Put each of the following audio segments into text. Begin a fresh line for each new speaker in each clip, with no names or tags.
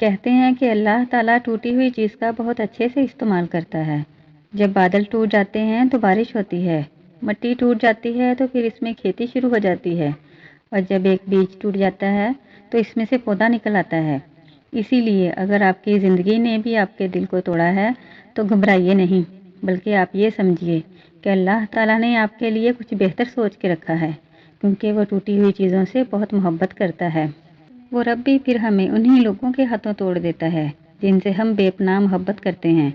کہتے ہیں کہ اللہ تعالیٰ ٹوٹی ہوئی چیز کا بہت اچھے سے استعمال کرتا ہے۔ جب بادل ٹوٹ جاتے ہیں تو بارش ہوتی ہے، مٹی ٹوٹ جاتی ہے تو پھر اس میں کھیتی شروع ہو جاتی ہے، اور جب ایک بیج ٹوٹ جاتا ہے تو اس میں سے پودا نکل آتا ہے۔ اسی لیے اگر آپ کی زندگی نے بھی آپ کے دل کو توڑا ہے تو گھبرائیے نہیں، بلکہ آپ یہ سمجھیے کہ اللہ تعالیٰ نے آپ کے لیے کچھ بہتر سوچ کے رکھا ہے، کیونکہ وہ ٹوٹی ہوئی چیزوں سے بہت محبت کرتا ہے۔ وہ رب بھی پھر ہمیں انہی لوگوں کے ہاتھوں توڑ دیتا ہے جن سے ہم بے پناہ محبت کرتے ہیں،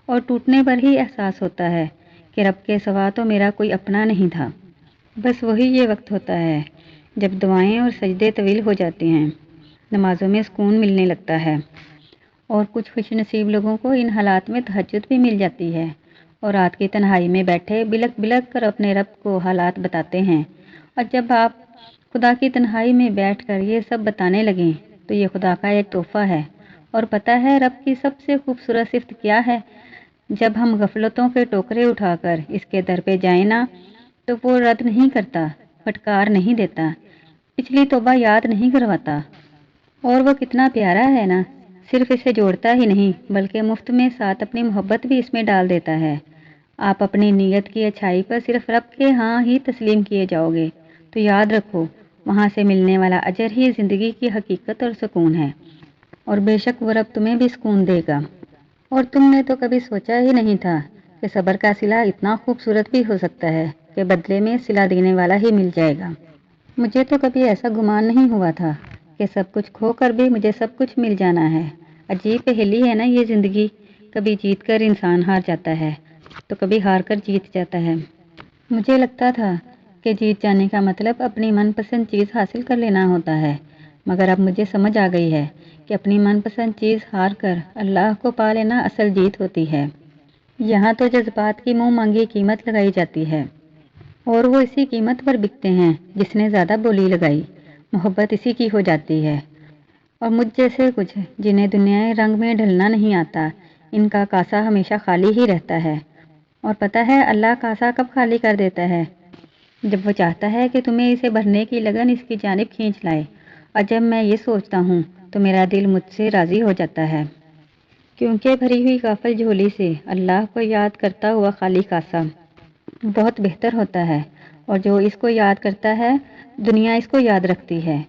اور ٹوٹنے پر ہی احساس ہوتا ہے کہ رب کے سوا تو میرا کوئی اپنا نہیں تھا۔ بس وہی یہ وقت ہوتا ہے جب دعائیں اور سجدے طویل ہو جاتے ہیں، نمازوں میں سکون ملنے لگتا ہے، اور کچھ خوش نصیب لوگوں کو ان حالات میں تہجد بھی مل جاتی ہے، اور رات کی تنہائی میں بیٹھے بلک بلک کر اپنے رب کو حالات بتاتے ہیں۔ اور جب آپ خدا کی تنہائی میں بیٹھ کر یہ سب بتانے لگیں تو یہ خدا کا ایک تحفہ ہے۔ اور پتہ ہے رب کی سب سے خوبصورت صفت کیا ہے؟ جب ہم غفلتوں کے ٹوکرے اٹھا کر اس کے در پہ جائیں نا، تو وہ رد نہیں کرتا، پھٹکار نہیں دیتا، پچھلی توبہ یاد نہیں کرواتا، اور وہ کتنا پیارا ہے نا، صرف اسے جوڑتا ہی نہیں بلکہ مفت میں ساتھ اپنی محبت بھی اس میں ڈال دیتا ہے۔ آپ اپنی نیت کی اچھائی پر صرف رب کے ہاں ہی تسلیم کیے جاؤ گے تو یاد رکھو، وہاں سے ملنے والا اجر ہی زندگی کی حقیقت اور سکون ہے، اور بے شک وہ رب تمہیں بھی سکون دے گا۔ اور تم نے تو کبھی سوچا ہی نہیں تھا کہ صبر کا صلہ اتنا خوبصورت بھی ہو سکتا ہے کہ بدلے میں صلہ دینے والا ہی مل جائے گا۔ مجھے تو کبھی ایسا گمان نہیں ہوا تھا کہ سب کچھ کھو کر بھی مجھے سب کچھ مل جانا ہے۔ عجیب پہیلی ہے نا یہ زندگی، کبھی جیت کر انسان ہار جاتا ہے تو کبھی ہار کر جیت جاتا ہے۔ مجھے لگتا تھا کہ جیت جانے کا مطلب اپنی من پسند چیز حاصل کر لینا ہوتا ہے، مگر اب مجھے سمجھ آ گئی ہے کہ اپنی من پسند چیز ہار کر اللہ کو پا لینا اصل جیت ہوتی ہے۔ یہاں تو جذبات کی منہ مانگی قیمت لگائی جاتی ہے، اور وہ اسی قیمت پر بکتے ہیں جس نے زیادہ بولی لگائی۔ محبت اسی کی ہو جاتی ہے، اور مجھ جیسے کچھ جنہیں دنیائے رنگ میں ڈھلنا نہیں آتا، ان کا کاسا ہمیشہ خالی ہی رہتا ہے۔ اور پتہ ہے اللہ کاسا کب خالی کر دیتا ہے؟ جب وہ چاہتا ہے کہ تمہیں اسے بھرنے کی لگن اس کی جانب کھینچ لائے، اور جب میں یہ سوچتا ہوں تو میرا دل مجھ سے راضی ہو جاتا ہے، کیونکہ بھری ہوئی غافل جھولی سے اللہ کو یاد کرتا ہوا خالی کاسا بہت بہتر ہوتا ہے، اور جو اس کو یاد کرتا ہے دنیا اس کو یاد رکھتی ہے۔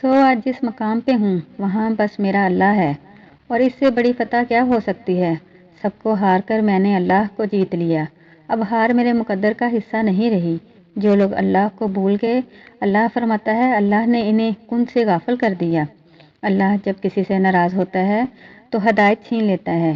آج جس مقام پہ ہوں وہاں بس میرا اللہ ہے، اور اس سے بڑی فتح کیا ہو سکتی ہے؟ سب کو ہار کر میں نے اللہ کو جیت لیا، اب ہار میرے مقدر کا حصہ نہیں رہی۔ جو لوگ اللہ کو بھول گئے، اللہ فرماتا ہے اللہ نے انہیں کن سے غافل کر دیا۔ اللہ جب کسی سے ناراض ہوتا ہے تو ہدایت چھین لیتا ہے۔